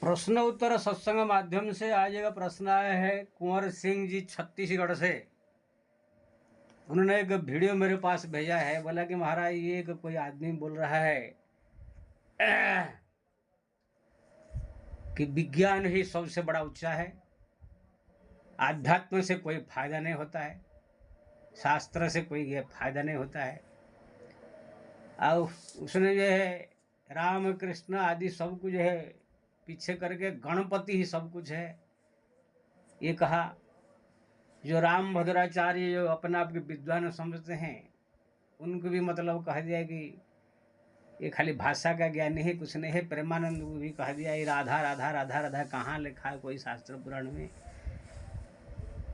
प्रश्न उत्तर सत्संग माध्यम से आज एक प्रश्न आया है कुंवर सिंह जी छत्तीसगढ़ से। उन्होंने एक वीडियो मेरे पास भेजा है। बोला कि महाराज ये एक कोई आदमी बोल रहा है कि विज्ञान ही सबसे बड़ा ऊंचा है, आध्यात्म से कोई फायदा नहीं होता है, शास्त्र से कोई ये फायदा नहीं होता है। और उसने जो है राम कृष्ण आदि सब कुछ है पीछे करके गणपति ही सब कुछ है ये कहा। जो राम भद्राचार्य जो अपने आप के विद्वान समझते हैं उनको भी मतलब कह दिया कि ये खाली भाषा का ज्ञान है, कुछ नहीं है। प्रेमानंद को भी कह दिया ये राधा राधा राधा राधा कहाँ लिखा है कोई शास्त्र पुराण में।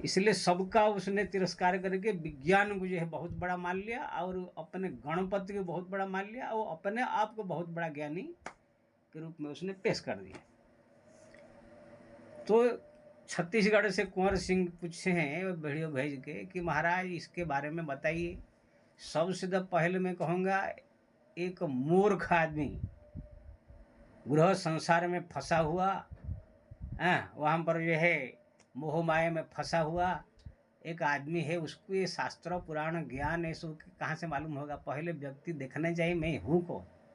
इसलिए सबका उसने तिरस्कार करके विज्ञान को जो है बहुत बड़ा मान लिया और अपने गणपति को बहुत बड़ा मान लिया और अपने आप को बहुत बड़ा ज्ञानी के रूप में उसने पेश कर दिया। तो छत्तीसगढ़ से कुंवर सिंह पूछे हैं वीडियो भेज के कि महाराज इसके बारे में बताइए। सबसे तो पहले मैं कहूँगा एक मूर्ख आदमी गृह संसार में फंसा हुआ, वहाँ पर जो है मोह माया में फंसा हुआ एक आदमी है, उसको ये शास्त्र पुराण ज्ञान है सब कहाँ से मालूम होगा। पहले व्यक्ति देखना चाहिए मैं हूँ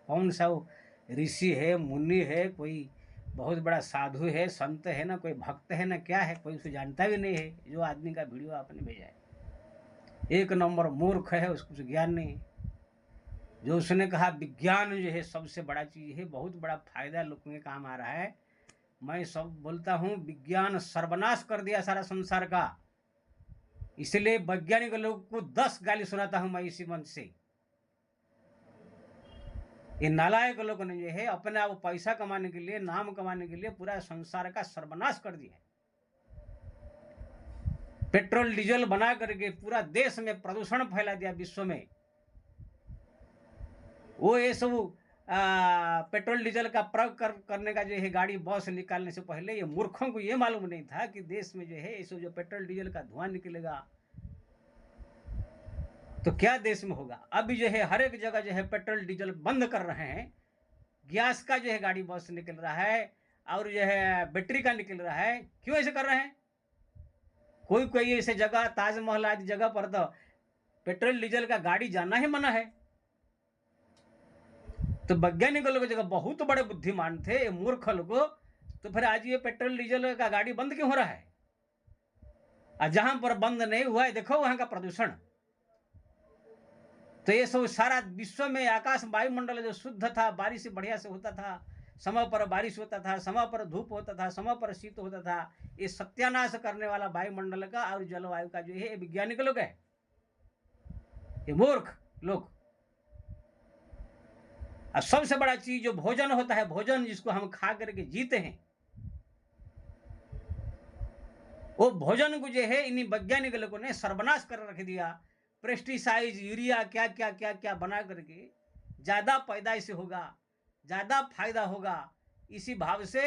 कौन सा वो ऋषि है, मुनि है, कोई बहुत बड़ा साधु है, संत है ना, कोई भक्त है ना, क्या है, कोई उसे जानता भी नहीं है। जो आदमी का वीडियो आपने भेजा है एक नंबर मूर्ख है, उसको कुछ ज्ञान नहीं है। जो उसने कहा विज्ञान जो है सबसे बड़ा चीज़ है, बहुत बड़ा फायदा लोगों के काम आ रहा है। मैं सब बोलता हूँ विज्ञान सर्वनाश कर दिया सारा संसार का। इसलिए वैज्ञानिक लोगों को 10 गाली सुनाता हूँ मैं इसी मंच से। ये नालायक लोगों ने जो है अपने आप पैसा कमाने के लिए, नाम कमाने के लिए पूरा संसार का सर्वनाश कर दिया है। पेट्रोल डीजल बना करके पूरा देश में प्रदूषण फैला दिया विश्व में। वो ये सब पेट्रोल डीजल का प्रयोग करने का जो है गाड़ी बस निकालने से पहले ये मूर्खों को ये मालूम नहीं था कि देश में जो है ये सब जो पेट्रोल डीजल का धुआं निकलेगा तो क्या देश में होगा। अभी जो है हर एक जगह जो है पेट्रोल डीजल बंद कर रहे हैं, गैस का जो है गाड़ी बस निकल रहा है और जो है बैटरी का निकल रहा है। क्यों ऐसे कर रहे हैं? कोई कोई ऐसे जगह ताजमहल आदि जगह पर तो पेट्रोल डीजल का गाड़ी जाना ही मना है। तो वैज्ञानिक लोग जगह बहुत बड़े बुद्धिमान थे, मूर्ख लोग, तो फिर आज ये पेट्रोल डीजल का गाड़ी बंद क्यों हो रहा है? और जहां पर बंद नहीं हुआ है देखो वहां का प्रदूषण। तो ये सब सारा विश्व में आकाश वायुमंडल जो शुद्ध था, बारिश बढ़िया से होता था, समय पर बारिश होता था, समय पर धूप होता था, समय पर शीत होता था, ये सत्यानाश करने वाला वायुमंडल का और जलवायु का जो है वैज्ञानिक लोग है, ये मूर्ख लोग। और सबसे बड़ा चीज जो भोजन होता है, भोजन जिसको हम खा करके जीते हैं, वो भोजन को जो है इन वैज्ञानिक लोगों ने सर्वनाश कर रख दिया। पेस्टिसाइड, यूरिया, क्या क्या क्या क्या बना करके ज्यादा पैदाइश होगा, ज्यादा फायदा होगा, इसी भाव से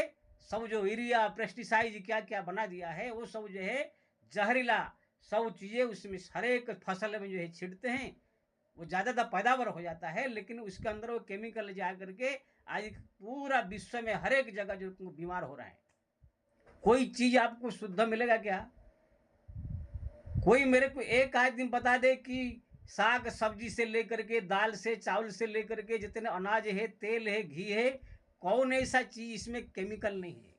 सब जो यूरिया पेस्टिसाइड क्या क्या बना दिया है वो सब जो है जहरीला सब चीजें उसमें हर एक फसल में जो है छिड़ते हैं। वो ज़्यादा पैदावार हो जाता है लेकिन उसके अंदर वो केमिकल जा करके आज पूरा विश्व में हर एक जगह जो बीमार हो रहा है। कोई चीज आपको शुद्ध मिलेगा क्या? कोई मेरे को एक आदमी बता दे कि साग सब्जी से लेकर के दाल से चावल से लेकर के जितने अनाज है, तेल है, घी है, कौन ऐसा चीज इसमें केमिकल नहीं है?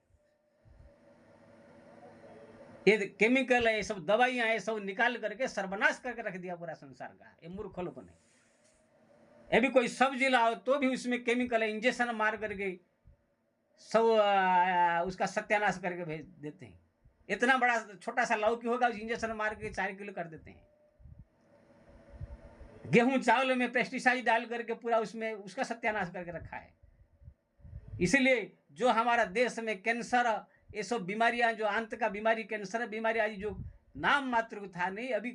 ये केमिकल है, ये सब दवाइयां है, सब निकाल करके सर्वनाश करके रख दिया पूरा संसार का ये मूर्ख लोगों ने। ये भी कोई सब्जी लाओ तो भी उसमें केमिकल है, इंजेक्शन मार करके सब उसका सत्यानाश करके भेज देते हैं। इतना बड़ा छोटा सा लौकी होगा उस इंजेक्शन मार के 4 किलो कर देते हैं। गेहूं चावल में पेस्टिसाइड डाल करके पूरा उसमें उसका सत्यानाश करके रखा है। इसीलिए जो हमारा देश में कैंसर ये सब बीमारियां, जो अंत का बीमारी कैंसर बीमारी आज जो नाम मात्र था नहीं, अभी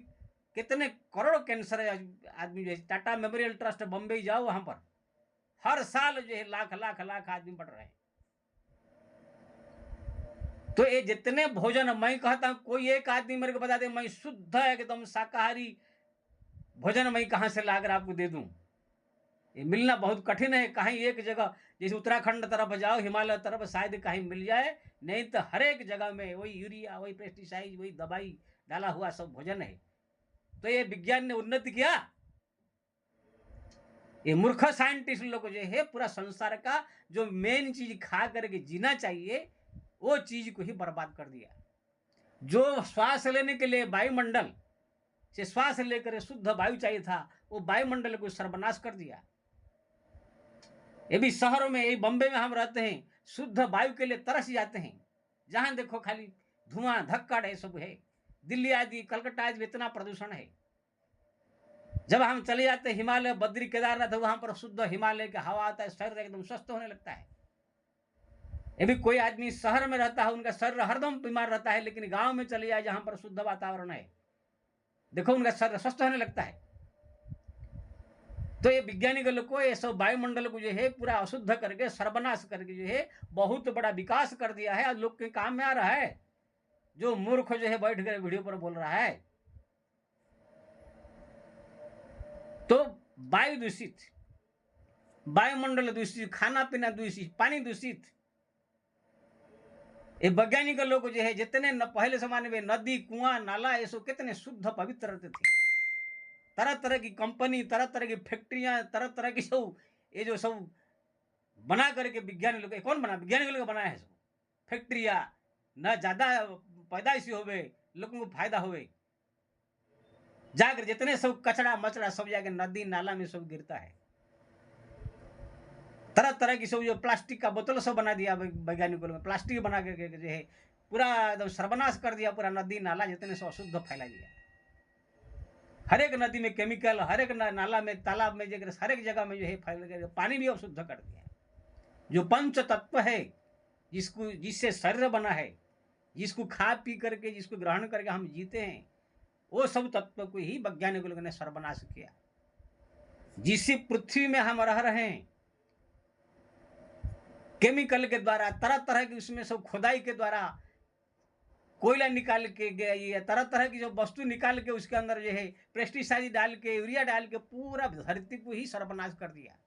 कितने करोड़ कैंसर आदमी जो है टाटा मेमोरियल ट्रस्ट बम्बई जाओ वहां पर हर साल जो है लाख लाख लाख आदमी बढ़ रहे हैं। तो ये जितने भोजन मैं कहता हूं, कोई एक आदमी मेरे को बता दे मैं शुद्ध एकदम शाकाहारी भोजन मैं कहां से लाकर आपको दे दूं? ये मिलना बहुत कठिन है। कहीं एक जगह जैसे उत्तराखंड तरफ जाओ, हिमालय तरफ शायद कहीं मिल जाए, नहीं तो हर एक जगह में वही यूरिया, वही पेस्टिसाइड, वही दवाई डाला हुआ सब भोजन है। तो ये विज्ञान ने उन्नति किया, ये मूर्ख साइंटिस्ट लोग जो है पूरा संसार का जो मेन चीज खा करके जीना चाहिए वो चीज को ही बर्बाद कर दिया। जो श्वास लेने के लिए वायुमंडल से श्वास लेकर शुद्ध वायु चाहिए था, वो वायुमंडल को सर्वनाश कर दिया। ये भी शहरों में, यही बम्बे में हम रहते हैं, शुद्ध वायु के लिए तरस जाते हैं। जहां देखो खाली धुआं धक्कड़ है, सब है। दिल्ली आदि, कलकत्ता आदि में इतना प्रदूषण है। जब हम चले जाते हैं हिमालय, बद्री केदारनाथ, वहां पर शुद्ध हिमालय का हवा आता है, शरीर एकदम स्वस्थ होने लगता है। ये भी कोई आदमी शहर में रहता है, उनका शरीर हरदम बीमार रहता है, लेकिन गांव में चले जाए जहां पर शुद्ध वातावरण है, देखो उनका शरीर स्वस्थ होने लगता है। तो ये वैज्ञानिक लोग को ये सब वायुमंडल को जो है पूरा अशुद्ध करके, सर्वनाश करके जो है बहुत बड़ा विकास कर दिया है, और लोग के काम में आ रहा है। जो मूर्ख जो है बैठ कर वीडियो पर बोल रहा है, तो वायु दूषित, वायुमंडल दूषित, खाना पीना दूषित, पानी दूषित। ये वैज्ञानिक लोग जो है जितने पहले जमाने में नदी, कुआं, नाला, ये सब कितने शुद्ध पवित्र रहते थे। तरह तरह की कंपनी, तरह तरह की फैक्ट्रियां, तरह तरह की सब ये जो सब बना करके विज्ञानी लोग, कौन बना, विज्ञानिक लोग बनाया है सब फैक्ट्रियां। न ज्यादा पैदाइशी होवे, लोगों को फायदा होवे, जाकर जितने सब कचरा मचरा सब जाकर नदी नाला में सब गिरता है। तरह तरह की सब जो प्लास्टिक का बोतल सब बना दिया वैज्ञानिकों ने, प्लास्टिक बना करके जो है पूरा एकदम सर्वनाश कर दिया, पूरा नदी नाला जितने सब अशुद्ध फैला दिया। हर एक नदी में केमिकल, हर एक नाला में, तालाब में, जगह हर एक जगह में जो है फैल गया, पानी भी अशुद्ध कर दिया। जो पंच तत्व है, जिसको जिससे शरीर बना है, जिसको खा पी करके, जिसको ग्रहण करके हम जीते हैं, वो सब तत्व को ही वैज्ञानिक लोगों ने सर्वनाश किया। जिस पृथ्वी में हम रह रहे हैं, केमिकल के द्वारा, तरह तरह की उसमें सब खुदाई के द्वारा कोयला निकाल के गया, तरह तरह की जो वस्तु निकाल के उसके अंदर जो है पेस्टिसाइड डाल के, यूरिया डाल के पूरा धरती को ही सर्वनाश कर दिया।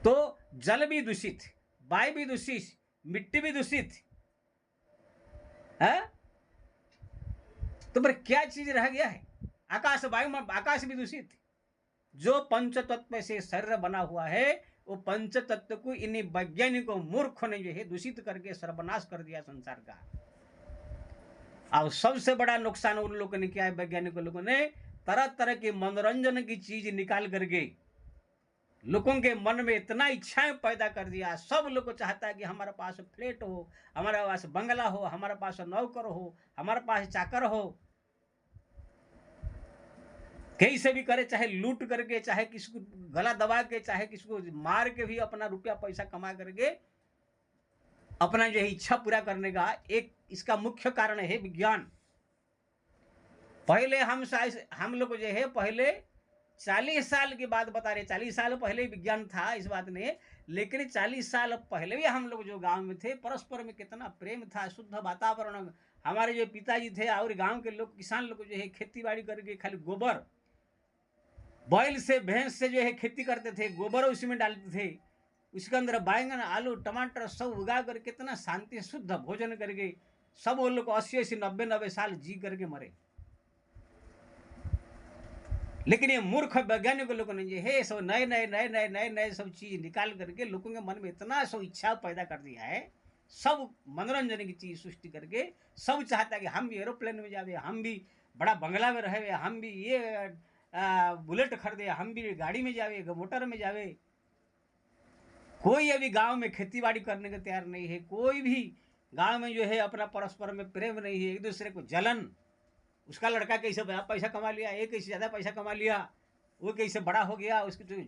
तो जल भी दूषित, वायु भी दूषित, मिट्टी भी दूषित है, तो पर क्या चीज रह गया है? आकाश, वायु, आकाश भी दूषित। जो पंच तत्व से शरीर बना हुआ है, वो पंच तत्व को इन्हीं वैज्ञानिकों मूर्खों ने जो है दूषित करके सर्वनाश कर दिया संसार का। और सबसे बड़ा नुकसान उन लोगों ने किया है, वैज्ञानिकों लोगों ने तरह तरह की मनोरंजन की चीज निकाल करके लोगों के मन में इतना इच्छाएं पैदा कर दिया। सब लोग को चाहता है कि हमारे पास फ्लैट हो, हमारे पास बंगला हो, हमारे पास नौकर हो, हमारे पास चाकर हो, कहीं से भी करे, चाहे लूट करके, चाहे किसी को गला दबा के, चाहे किसी को मार के भी अपना रुपया पैसा कमा करके अपना जो है इच्छा पूरा करने का एक इसका मुख्य कारण है विज्ञान। पहले हम लोग जो है पहले 40 साल की बात बता रहे, 40 साल पहले विज्ञान था इस बात में, लेकिन 40 साल पहले भी हम लोग जो गांव में थे, परस्पर में कितना प्रेम था, शुद्ध वातावरण। हमारे जो पिताजी थे और गांव के लोग, किसान लोग जो है खेती बाड़ी करके खाली गोबर, बैल से, भैंस से जो है खेती करते थे, गोबर उसमें डालते थे, उसके अंदर बैंगन, आलू, टमाटर सब उगा कर कितना शांति शुद्ध भोजन करके सब वो लोग 80-80, 90-90 साल जी करके मरे। लेकिन ये मूर्ख वैज्ञानिक लोगों ने जो है सब नए नए नए नए नए नए सब चीज निकाल करके लोगों के मन में इतना सब इच्छा पैदा कर दिया है, सब मनोरंजन की चीज सृष्टि करके सब चाहता है कि हम भी एरोप्लेन में जावे, हम भी बड़ा बंगला में रहे, हम भी ये बुलेट खरीदे, हम भी गाड़ी में जावे, मोटर में जावे। कोई अभी गांव में खेती बाड़ी करने को तैयार नहीं है, कोई भी गांव में जो है अपना परस्पर में प्रेम नहीं है, एक दूसरे को जलन, उसका लड़का कैसे पैसा कमा लिया, एक कैसे ज्यादा पैसा कमा लिया, वो कैसे बड़ा हो गया, उसके तो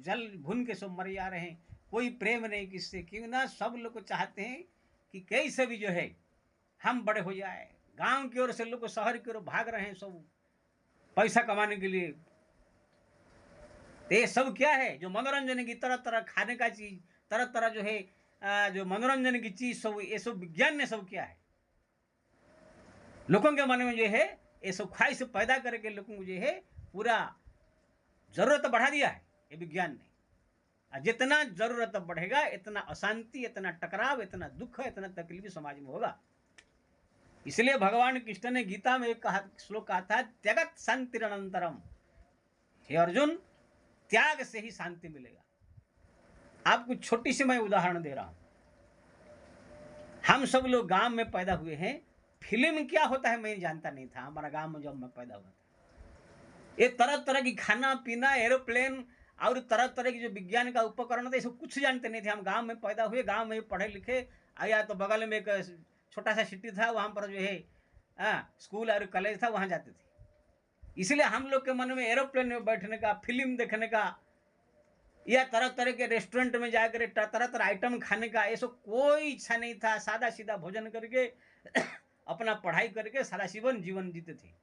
जल भून के सब मर जा रहे हैं। कोई प्रेम नहीं किससे, क्यों ना सब लोग चाहते हैं कि कैसे भी जो है हम बड़े हो जाए। गांव की ओर से लोग शहर की ओर भाग रहे हैं सब पैसा कमाने के लिए। ये सब क्या है? जो मनोरंजन की तरह तरह खाने का चीज, तरह तरह जो है जो मनोरंजन की चीज सब, ये सब विज्ञान ने सब क्या है लोगों के मन में जो है ये सब ख्वाहिश पैदा करके लोगों को जो है पूरा जरूरत बढ़ा दिया है ये विज्ञान ने। और जितना जरूरत बढ़ेगा इतना अशांति, इतना टकराव, इतना दुख, इतना तकलीफ समाज में होगा। इसलिए भगवान कृष्ण ने गीता में एक श्लोक कहा था, त्यगत शांतिरनंतरम। हे अर्जुन, त्याग से ही शांति मिलेगा। आपको छोटी सी मैं उदाहरण दे रहा हूं। हम सब लोग गांव में पैदा हुए हैं। फिल्म क्या होता है मैं जानता नहीं था। हमारा गांव में जब मैं पैदा हुआ था, ये तरह तरह की खाना पीना, एरोप्लेन और तरह तरह की जो विज्ञान का उपकरण था, ये सब कुछ जानते नहीं थे। हम गांव में पैदा हुए, गांव में पढ़े लिखे आया, तो बगल में एक छोटा सा सिटी था, वहां पर जो है स्कूल और कॉलेज था, वहां जाते थे। इसलिए हम लोग के मन में एरोप्लेन में बैठने का, फिल्म देखने का, या तरह तरह के रेस्टोरेंट में जाकर तरह तरह आइटम खाने का, ये सब कोई इच्छा नहीं था। सादा सीधा भोजन करके अपना पढ़ाई करके सारा जीवन जीते थे।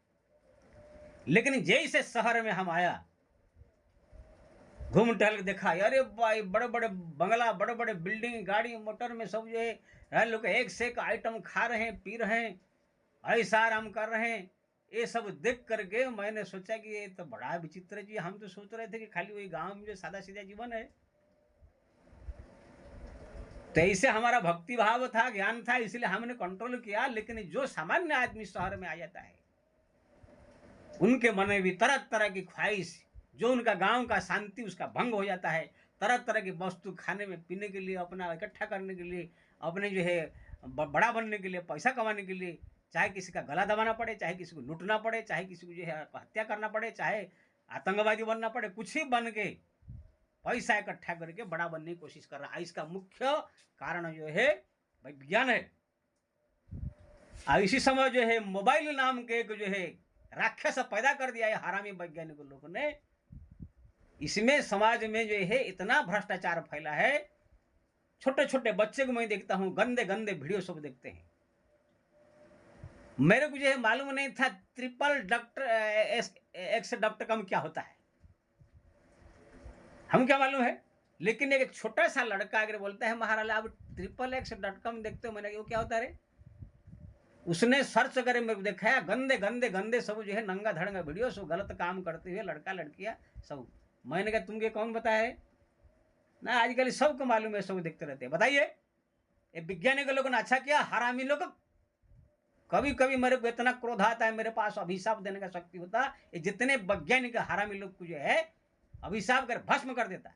लेकिन जैसे शहर में हम आया, घूम टहल के देखा, अरे भाई बड़े बड़े बंगला, बड़े बड़े बिल्डिंग, गाड़ी मोटर में सब जो है लोग एक से एक आइटम खा रहे हैं, पी रहे हैं, ऐसा आराम कर रहे हैं। ये सब देख करके मैंने सोचा कि ये तो बड़ा विचित्र जी। हम तो सोच रहे थे कि खाली वही गांव में जो सादा सीधा जीवन है। तो ऐसे हमारा भक्ति भाव था, ज्ञान था, इसलिए हमने कंट्रोल किया। लेकिन जो सामान्य आदमी शहर में आ जाता है, उनके मन में भी तरह तरह की ख्वाहिश, जो उनका गांव का शांति उसका भंग हो जाता है। तरह तरह की वस्तु खाने में, पीने के लिए, अपना इकट्ठा करने के लिए, अपने जो है बड़ा बनने के लिए, पैसा कमाने के लिए, चाहे किसी का गला दबाना पड़े, चाहे किसी को लूटना पड़े, चाहे किसी को जो है हत्या करना पड़े, चाहे आतंकवादी बनना पड़े, कुछ ही बन के पैसा इकट्ठा करके बड़ा बनने की कोशिश कर रहा है। इसका मुख्य कारण जो है विज्ञान है। और इसी समय जो है मोबाइल नाम के एक जो है राक्षस पैदा कर दिया है हरामी वैज्ञानिक लोगों ने। इसमें समाज में जो है इतना भ्रष्टाचार फैला है। छोटे छोटे बच्चे को मैं देखता हूं, गंदे गंदे वीडियो सब देखते हैं। मेरे को जो है मालूम नहीं था XXX.com क्या होता है, हम क्या मालूम है। लेकिन एक छोटा सा लड़का अगर बोलता है महाराज आप XXX.com देखते हो, मैंने वो क्या होता है, उसने सर्च करे, मेरे को दिखाया गंदे गंदे गंदे सब जो है नंगा धड़ंगा वीडियो, सब गलत काम करते हुए लड़का लड़कियां सब। मैंने कहा तुमको कौन बताया है ना, आजकल सबको मालूम है, सब देखते रहते हैं। बताइए ये वैज्ञानिक लोगों ने अच्छा किया, हरामी लोग। कभी कभी मेरे को इतना क्रोध आता है, मेरे पास अभिशाप देने का शक्ति होता, ये जितने वैज्ञानिक हरामी लोग को जो है अभिशाप कर भस्म कर देता।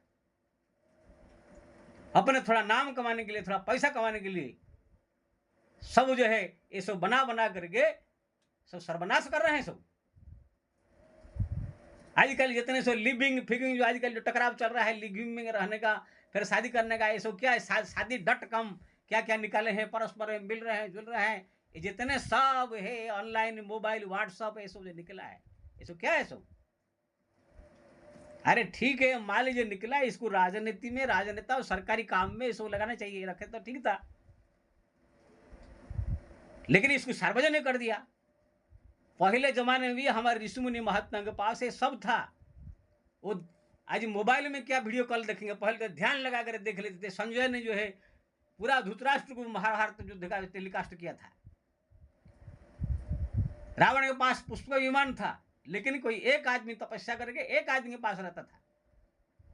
अपने थोड़ा नाम कमाने के लिए, थोड़ा पैसा कमाने के लिए सब जो है ये सब बना बना करके सब सर्वनाश कर रहे हैं। सब आजकल जितने सब लिविंग फिगिंग, जो आजकल जो टकराव चल रहा है लिविंग में रहने का, फिर शादी करने का, ये सब क्या है, शादी.com क्या क्या निकाले हैं, परस्पर मिल रहे हैं, जुल रहे हैं, ये जितने सब है ऑनलाइन, मोबाइल, व्हाट्सएप, ये सब जो निकला है, ये सब क्या है सब। अरे ठीक है, मान लीजिए निकला, इसको राजनीति में, राजनेता और सरकारी काम में इसको लगाना चाहिए, रखे तो ठीक था। लेकिन इसको सार्वजनिक कर दिया। पहले जमाने में भी हमारे ऋषि मुनि महात्मा के पास ये सब था। वो आज मोबाइल में क्या वीडियो कॉल देखेंगे, पहले तो ध्यान लगा कर देख लेते थे। संजय ने जो है पूरा धृतराष्ट्र को महाभारत युद्ध का टेलीकास्ट किया था। रावण के पास पुष्पक विमान था, लेकिन कोई एक आदमी तपस्या करके एक आदमी के पास रहता था।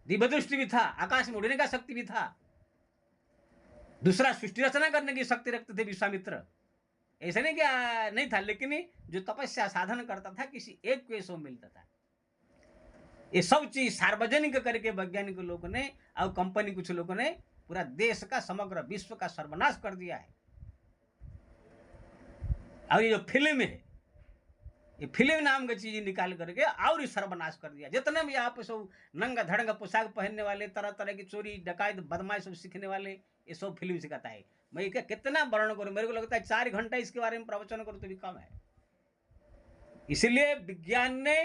दिव्य दृष्टि भी था, आकाश में उड़ने का शक्ति भी था, दूसरा सृष्टि रचना करने की शक्ति रखते थे विश्वामित्र। ऐसा नहीं क्या नहीं था, लेकिन जो तपस्या साधन करता था किसी एक को सो मिलता था। ये सब चीज सार्वजनिक करके वैज्ञानिक लोगों ने और कंपनी कुछ लोगों ने पूरा देश का, समग्र विश्व का सर्वनाश कर दिया है। और ये जो फिल्म है, ये फिल्म नाम की चीज निकाल करके और सर्वनाश कर दिया। जितने भी आप सब नंगा धड़ंगा पोशाक पहनने वाले, तरह तरह की चोरी डकायत बदमाश सब सीखने वाले, ये सब फिल्म सिखाता है। मैं क्या कितना वर्णन करूं, मेरे को लगता है 4 घंटा इसके बारे में प्रवचन करूं तो भी कम है। इसलिए विज्ञान ने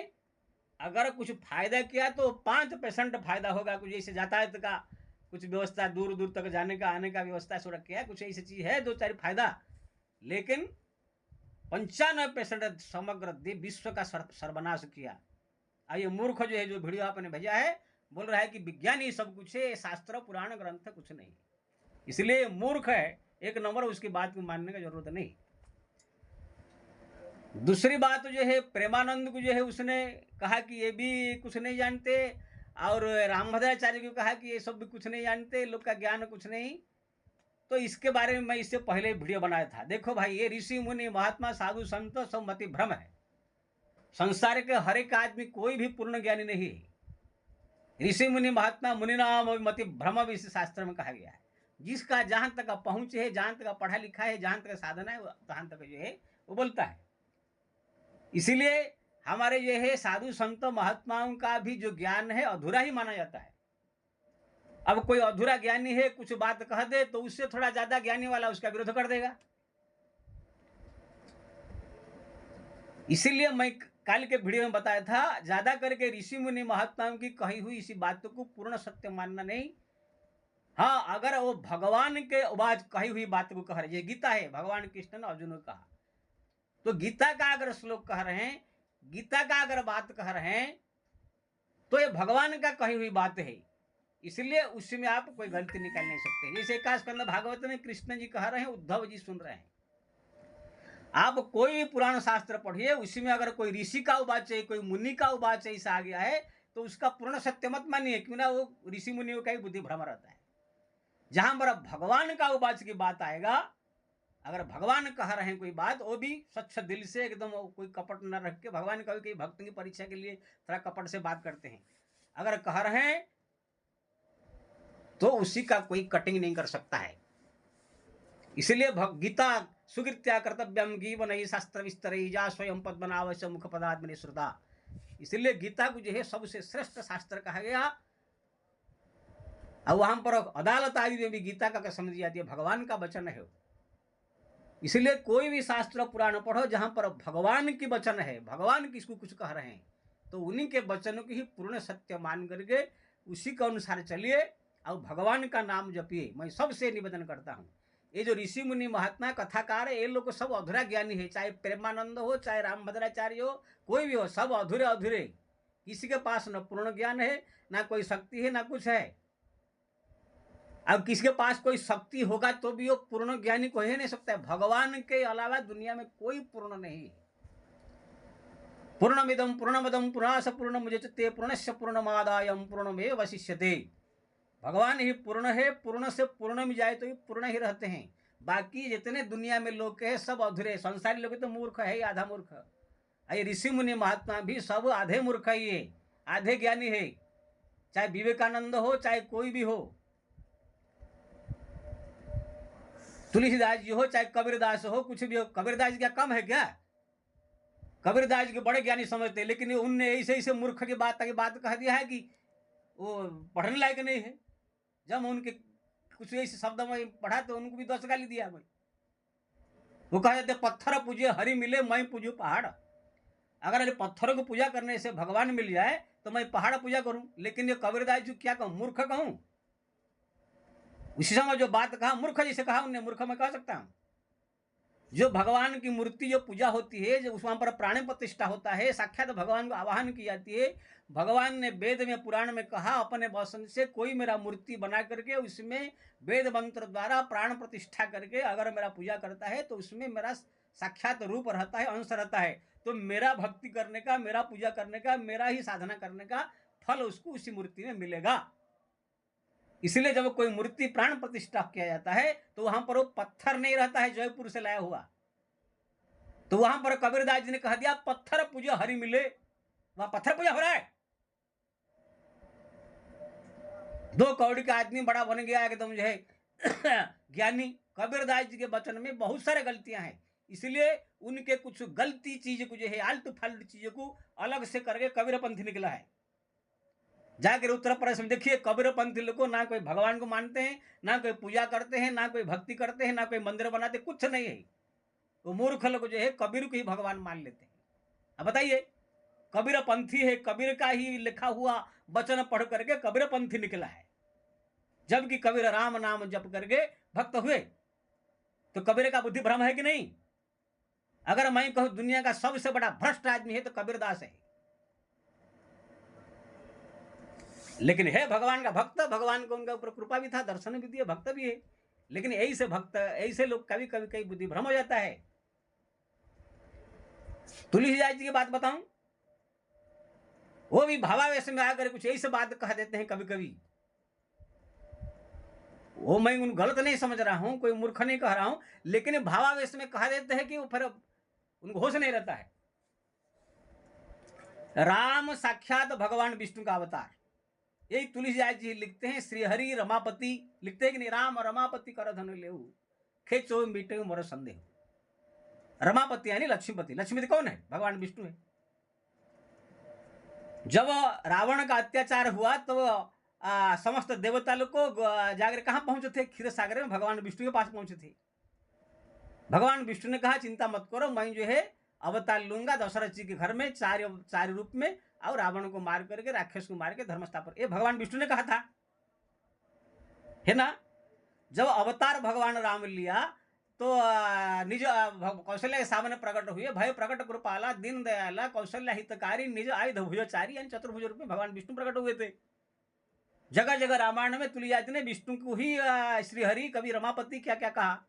अगर कुछ फायदा किया तो 5% फायदा होगा। कुछ जैसे यातायात का कुछ व्यवस्था, दूर दूर तक जाने का आने का व्यवस्था सड़क किया, कुछ ऐसी चीज है 2-4 फायदा। लेकिन 95% समग्र विश्व का सर्वनाश किया। ये मूर्ख जो है, जो वीडियो आपने भेजा है, बोल रहा है कि विज्ञान ही सब कुछ है, शास्त्र पुराण ग्रंथ कुछ नहीं। इसलिए मूर्ख है, 1 नंबर, उसकी बात को मानने का जरूरत नहीं। दूसरी बात जो है प्रेमानंद को जो है उसने कहा कि ये भी कुछ नहीं जानते, और रामभद्राचार्य को कहा कि ये सब भी कुछ नहीं जानते, लोग का ज्ञान कुछ नहीं। तो इसके बारे में मैं इससे पहले वीडियो बनाया था। देखो भाई, ये ऋषि मुनि महात्मा साधु संत सब मति भ्रम है। संसार के हर एक आदमी कोई भी पूर्ण ज्ञानी नहीं है। ऋषि मुनि महात्मा मुनि नाम मति भ्रम भी इस शास्त्र में कहा गया है। जिसका जहां तक पहुंच है, जहां तक पढ़ा लिखा है, जहां तक साधना है, तहां तक जो है वो बोलता है। इसीलिए हमारे जो है साधु संत महात्माओं का भी जो ज्ञान है अधूरा ही माना जाता है। अब कोई अधूरा ज्ञानी है, कुछ बात कह दे तो उससे थोड़ा ज्यादा ज्ञानी वाला उसका विरोध कर देगा। इसीलिए मैं कल के वीडियो में बताया था, ज्यादा करके ऋषि मुनि महात्माओं की कही हुई इसी बात को पूर्ण सत्य मानना नहीं। हाँ, अगर वो भगवान के आवाज कही हुई बात को कह रहे, ये गीता है, भगवान कृष्ण ने अर्जुन को कहा, तो गीता का अगर श्लोक कह रहे हैं, गीता का अगर बात कह रहे हैं, तो ये भगवान का कही हुई बात है। इसलिए उसमें आप कोई गलती निकाल नहीं सकते। जैसे एकास्कंद भागवत में कृष्ण जी कह रहे हैं, उद्धव जी सुन रहे हैं। आप कोई भी पुराण शास्त्र पढ़िए, उसमें अगर कोई ऋषि का उवाच है, कोई मुनि का उवाच ऐसा आ गया है, तो उसका पूर्ण सत्य मत मानिए, क्यों ना वो ऋषि मुनियों का ही बुद्धि भ्रम रहता है। जहां पर भगवान का उवाच की बात आएगा, अगर भगवान कह रहे हैं कोई बात, वो भी स्वच्छ दिल से एकदम कोई कपट न रख के, भगवान कभी कभी भक्त की परीक्षा के लिए थोड़ा कपट से बात करते हैं, अगर कह रहे हैं तो उसी का कोई कटिंग नहीं कर सकता है। इसलिए गीता सुकृत्या कर्तव्यम गीवन शास्त्र विस्तर जा स्वयं पद्मनावश मुख पदात्मनि श्रुता। इसलिए गीता को जो है सबसे श्रेष्ठ शास्त्र कहा गया। और वहां पर अदालत आदि में भी गीता का कसम दी जाती है, भगवान का वचन है। इसलिए कोई भी शास्त्र पुराण पढ़ो जहां पर भगवान की वचन है, भगवान किसको कुछ कह रहे हैं, तो उन्हीं के वचनों की ही पूर्ण सत्य मान करके उसी के अनुसार चलिए और भगवान का नाम जपिए। मैं सबसे निवेदन करता हूँ, ये जो ऋषि मुनि महात्मा कथाकार है, ये लोग सब अधूरा ज्ञानी है। चाहे प्रेमानंद हो, चाहे रामभद्राचार्य हो, कोई भी हो, सब अधूरे अधूरे। किसी के पास न पूर्ण ज्ञान है, ना कोई शक्ति है, ना कुछ है। अब किसी के पास कोई शक्ति होगा तो भी वो पूर्ण ज्ञानी को ही नहीं सकता है। भगवान के अलावा दुनिया में कोई पूर्ण नहीं। पूर्णमिदं पूर्णमदं पूर्णास पूर्ण मुझे पूर्णस्य पूर्णमादायं पूर्णमेव वशिष्यते। भगवान ही पूर्ण है, पूर्ण से पूर्ण में जाए तो ही पूर्ण ही रहते हैं। बाकी जितने दुनिया में लोग हैं सब अधूरे। संसारी लोग तो मूर्ख है, आधा मूर्ख। ये ऋषि मुनि महात्मा भी सब आधे मूर्ख ही है, आधे ज्ञानी है। चाहे विवेकानंद हो, चाहे कोई भी हो, तुलसीदास जी हो, चाहे कबीरदास हो, कुछ भी हो। कबीरदास क्या कम है क्या? कबीरदास के बड़े ज्ञानी समझते, लेकिन उनने ऐसे ऐसे मूर्ख की बात कह दिया है कि वो पढ़ने लायक नहीं है। जब उनके कुछ ऐसे शब्द में पढ़ा तो उनको भी 10 गाली दिया भाई। वो कहा जाते पत्थर पूजे हरि मिले, मैं पूजू पहाड़। अगर पत्थरों को पूजा करने से भगवान मिल जाए तो मैं पहाड़ पूजा करूं, लेकिन ये कबीरदास जी क्या कहूं, मूर्ख कहूं? उसी समय जो बात कहा मूर्ख जैसे कहा उन्हें, मूर्ख मैं कह सकता हूं। जो भगवान की मूर्ति जो पूजा होती है, जो उस वहां पर प्राण प्रतिष्ठा होता है, साक्षात भगवान को आवाहन की जाती है। भगवान ने वेद में पुराण में कहा, अपने वचन से कोई मेरा मूर्ति बना करके उसमें वेद मंत्र द्वारा प्राण प्रतिष्ठा करके अगर मेरा पूजा करता है तो उसमें मेरा साक्षात रूप रहता है, अंश रहता है। तो मेरा भक्ति करने का, मेरा पूजा करने का, मेरा ही साधना करने का फल उसको उसी मूर्ति में मिलेगा। इसलिए जब कोई मूर्ति प्राण प्रतिष्ठा किया जाता है तो वहां पर वो पत्थर नहीं रहता है जयपुर से लाया हुआ। तो वहां पर कबीरदास जी ने कह दिया पत्थर पूजा हरि मिले, वहां पत्थर पूजा हो रहा है। 2 कौड़ी का आदमी बड़ा बन गया एकदम जो है ज्ञानी। कबीरदास जी के वचन में बहुत सारे गलतियां हैं, इसलिए उनके कुछ गलती चीज को जो है, आलतू फालतू चीजों को अलग से करके कबीरपंथी निकला है। जाकर उत्तर प्रदेश में देखिए, कबीरपंथी लोग ना कोई भगवान को मानते हैं, ना कोई पूजा करते हैं, ना कोई भक्ति करते हैं, ना कोई मंदिर बनाते, कुछ नहीं है। वो मूर्ख लोग जो है कबीर को ही भगवान मान लेते हैं। अब बताइए, कबीरपंथी है, कबीर का ही लिखा हुआ वचन पढ़ करके कबीरपंथी निकला है, जबकि कबीर राम नाम जप करके भक्त हुए। तो कबीर का बुद्धि भ्रम है कि नहीं? अगर मैं कहूं दुनिया का सबसे बड़ा भ्रष्ट आदमी है तो कबीरदास है। लेकिन है भगवान का भक्त, भगवान को उनके ऊपर कृपा भी था, दर्शन भी दिए, भक्त भी है। लेकिन ऐसे भक्त, ऐसे लोग कभी कभी कई बुद्धि भ्रम हो जाता है। तुलसीदास जी की बात बताऊं, वो भी भावावेश में आकर कुछ ऐसी बात कह देते हैं कभी कभी। वो मैं उन गलत नहीं समझ रहा हूं, कोई मूर्ख नहीं कह रहा हूं, लेकिन भावावेश में कह देते हैं कि वो फिर उनको होश नहीं रहता है। राम साक्षात भगवान विष्णु का अवतार, यही तुलसीदास जी लिखते हैं। श्रीहरि रमापति लिखते हैं कि नहीं, राम रमापति कर धनु लेऊ, खेचो मिटे मोर संदेह। रमापति यानी लक्ष्मीपति। लक्ष्मीपति कौन है? भगवान विष्णु है। जब रावण का अत्याचार हुआ तो समस्त देवता लोग को जाकर कहां पहुंचे थे? क्षीर सागर में भगवान विष्णु के पास पहुंचे थे। भगवान विष्णु ने कहा चिंता मत करो, मैं जो है अवतार लूंगा दशरथ जी के घर में चार रूप में, और रावण को मार करके, राक्षस को मार के धर्म स्थापन। ये भगवान विष्णु ने कहा था, है ना। जब अवतार भगवान राम लिया तो निज कौशल्या के सामने प्रकट हुए। भय प्रकट कृपाला दीन दयाला कौशल्या हितकारी निज आयुध भुजचारी, यानी चतुर्भुज रूप में भगवान विष्णु प्रकट हुए थे। जगह जगह रामायण में तुलसीदास ने विष्णु को ही श्रीहरि, कभी रमापति, क्या क्या कहा।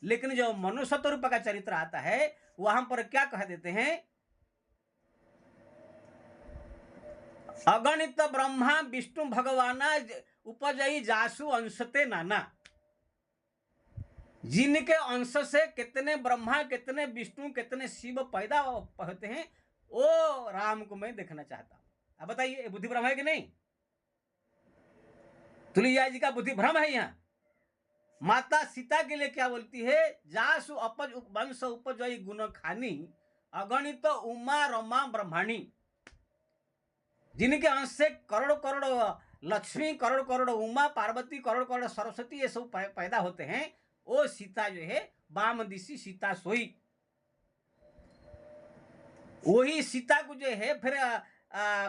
लेकिन जो मनुष्य रूप का चरित्र आता है वहां पर क्या कह देते हैं? अगणित ब्रह्मा विष्णु भगवाना उपजई जासु अंशते नाना। जिनके अंश से कितने ब्रह्मा, कितने विष्णु, कितने शिव पैदा होते हैं, वो राम को मैं देखना चाहता हूं। अब बताइए, बुद्धि भ्रम है कि नहीं? तुलसीदास जी का बुद्धि भ्रम है। यहां माता सीता के लिए क्या बोलती है? जासु अपज वंश उपजई गुण खानी, अगणित उमा रमा ब्रह्माणी। जिनके अंश से करोड़ करोड़ लक्ष्मी, करोड़ करोड़ उमा, पार्वती, करोड़ करोड़ सरस्वती, ये सब पैदा होते हैं, वो सीता जो है वाम दिशी सीता सोई। वही सीता को जो है फिर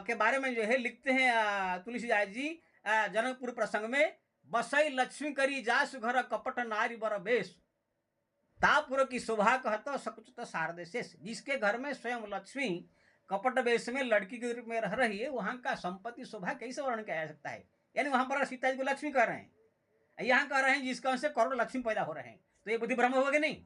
के बारे में जो है लिखते हैं तुलसीदास जी जनकपुर प्रसंग में, बसई लक्ष्मी करी जासु घर कपट नारी बर बेश, तापुर की शोभा कहता सकुचित शारदे शेष। जिसके घर में स्वयं लक्ष्मी कपट वेश में लड़की के रूप में रह रही है, वहां का संपत्ति शोभा कैसे वर्णन किया जा सकता है? यानी वहां पर सीता जी को लक्ष्मी कह रहे हैं, यहां कह रहे हैं जिसका से करोड़ लक्ष्मी पैदा हो रहे हैं। तो ये बुद्धि भ्रम होगा कि नहीं?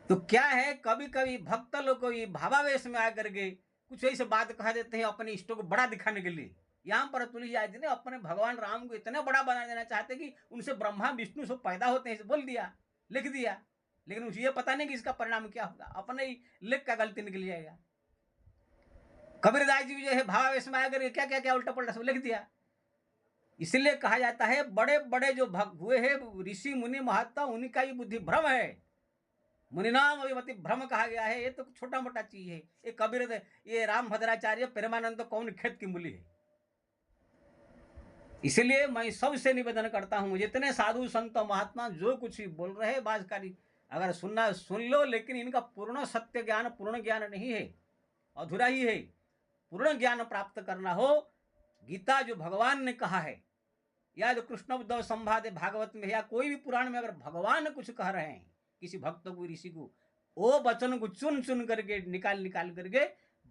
तो क्या है, कभी कभी भक्त लोग को भावावेश में आकर के कुछ ऐसे बात कह देते हैं अपने इष्टों को बड़ा दिखाने के लिए। यहाँ पर तुलसीदास जी ने अपने भगवान राम को इतना बड़ा बना देना चाहते कि उनसे ब्रह्मा विष्णु सब पैदा होते हैं, बोल दिया, लिख दिया। लेकिन उसे ये पता नहीं कि इसका परिणाम क्या होगा, अपने ही लिख का गलती निकल जाएगा। कबीरदास जी जो है भावावेश में आकर क्या क्या क्या उल्टा पल्टा सब लिख दिया। इसलिए कहा जाता है बड़े बड़े जो भक्त हुए हैं ऋषि मुनि महात्मा, उन्हीं का ये बुद्धि भ्रम है। मुनि नाम अभिमति भ्रम कहा गया है। ये तो छोटा मोटा चीज है। ये कबीर, ये राम भद्राचार्य, प्रेमानंद तो कौन खेत की मूली है। इसलिए मैं सबसे निवेदन करता हूं, जितने साधु संत महात्मा जो कुछ बोल रहे हैं बाजकारी, अगर सुनना सुन लो, लेकिन इनका पूर्ण सत्य ज्ञान, पूर्ण ज्ञान नहीं है, अधूरा ही है। पूर्ण ज्ञान प्राप्त करना हो, गीता जो भगवान ने कहा है, या जो कृष्ण उद्धव संवाद भागवत में, या कोई भी पुराण में अगर भगवान कुछ कह रहे हैं किसी भक्त को, ऋषि को, वो वचन को चुन चुन करके निकाल निकाल करके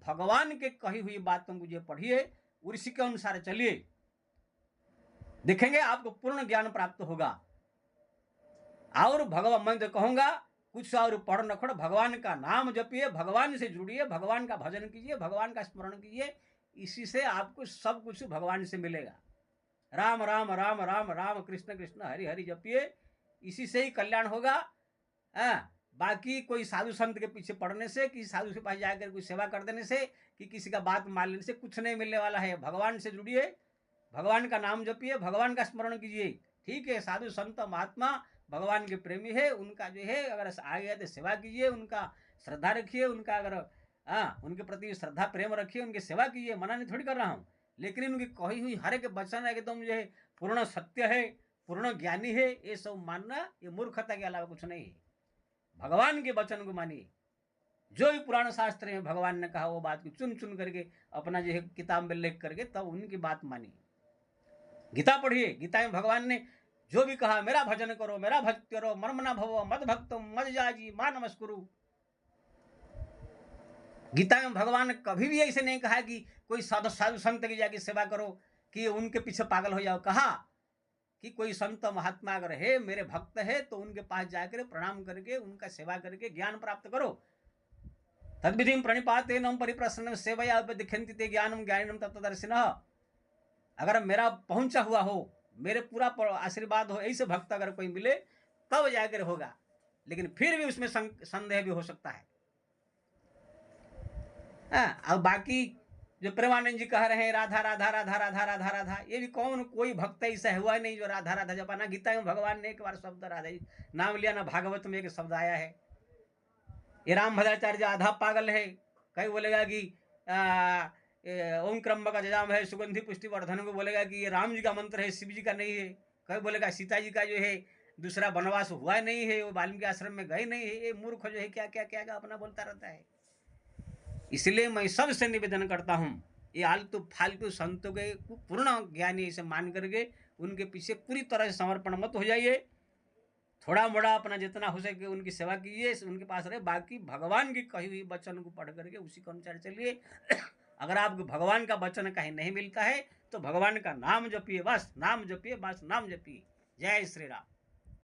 भगवान के कही हुई बातों को जो पढ़िए, ऋषि के अनुसार चलिए, देखेंगे आपको पूर्ण ज्ञान प्राप्त होगा। और भगवान, मैं तो कहूंगा कुछ और पढ़ न खड़, भगवान का नाम जपिए, भगवान से जुड़िए, भगवान का भजन कीजिए, भगवान का स्मरण कीजिए। इसी से आपको सब कुछ भगवान से मिलेगा। राम राम राम राम राम कृष्ण कृष्ण हरि हरि जपिए, इसी से ही कल्याण होगा। बाकी कोई साधु संत के पीछे पढ़ने से, किसी साधु के पास जाकर कोई सेवा कर देने से, कि किसी का बात मान लेने से कुछ नहीं मिलने वाला है। भगवान से जुड़िए, भगवान का नाम जपिए, भगवान का स्मरण कीजिए। ठीक है, साधु संत महात्मा भगवान के प्रेमी है, उनका जो है अगर आ गया तो सेवा कीजिए, उनका श्रद्धा रखिए, उनका अगर उनके प्रति श्रद्धा प्रेम रखिए, उनकी सेवा कीजिए, मना नहीं थोड़ी कर रहा हूँ। लेकिन उनकी कही हुई हर एक वचन है एकदम जो है पूर्ण सत्य है, पूर्ण ज्ञानी है, ये सब मानना ये मूर्खता के अलावा कुछ नहीं है। भगवान के वचन को मानिए, जो भी पुराण शास्त्र में भगवान ने कहा वो बात को चुन चुन करके अपना जो है किताब में लिख करके तब उनकी बात मानिए। गीता पढ़िए, गीता में भगवान ने जो भी कहा, मेरा भजन करो, मेरा भक्त करो, मर्म न भवो मद भक्तो मद जाजी मा नमस्कुरु। गीता में भगवान ने कभी भी ऐसे नहीं कहा कि कोई साधु संत की जाके सेवा करो, कि उनके पीछे पागल हो जाओ। कहा कि कोई संत महात्मा अगर है, मेरे भक्त है, तो उनके पास जाकर प्रणाम करके उनका सेवा करके ज्ञान प्राप्त करो। तद्विधिं प्रणिपातेन परिप्रसन्नं सेवया उपदिख्यन्ति ते ज्ञानम ज्ञानिनम तत्त्वदर्शिनः। अगर मेरा पहुंचा हुआ हो, मेरे पूरा आशीर्वाद हो, ऐसे भक्त अगर कोई मिले तब जाकर होगा, लेकिन फिर भी उसमें संदेह भी हो सकता है। अब बाकी जो प्रेमानंद जी कह रहे हैं राधा राधा राधा राधा राधा राधा, ये भी कौन कोई भक्त ऐसा हुआ नहीं जो राधा राधा जपा। ना गीता में भगवान ने एक बार शब्द राधा नाम लिया, ना भागवत में एक शब्द आया है। ये राम भद्राचार्य आधा पागल है। कहीं बोलेगा कि ओम क्रम का जजाम है सुगंधि पुष्टि वर्धन को बोलेगा कि ये राम जी का मंत्र है, शिव जी का नहीं है। कहीं बोलेगा सीता जी का जो है दूसरा वनवास हुआ नहीं है, वो वाल्मीकि आश्रम में गए नहीं है। ये मूर्ख जो है क्या क्या क्या क्या अपना बोलता रहता है। इसलिए मैं सबसे निवेदन करता हूँ, ये आलतू फालतू संतों के पूर्ण ज्ञानी ऐसे मान करके उनके पीछे पूरी तरह से समर्पण मत हो जाइए। थोड़ा मोड़ा अपना जितना हो सके उनकी सेवा कीजिए, उनके पास रहे। बाकी भगवान की कही हुई वचन को पढ़ करके उसी के अनुसार चलिए। अगर आपको भगवान का वचन कहीं नहीं मिलता है तो भगवान का नाम जपिए, बस नाम जपिए, बस नाम जपिए। जय श्री राम।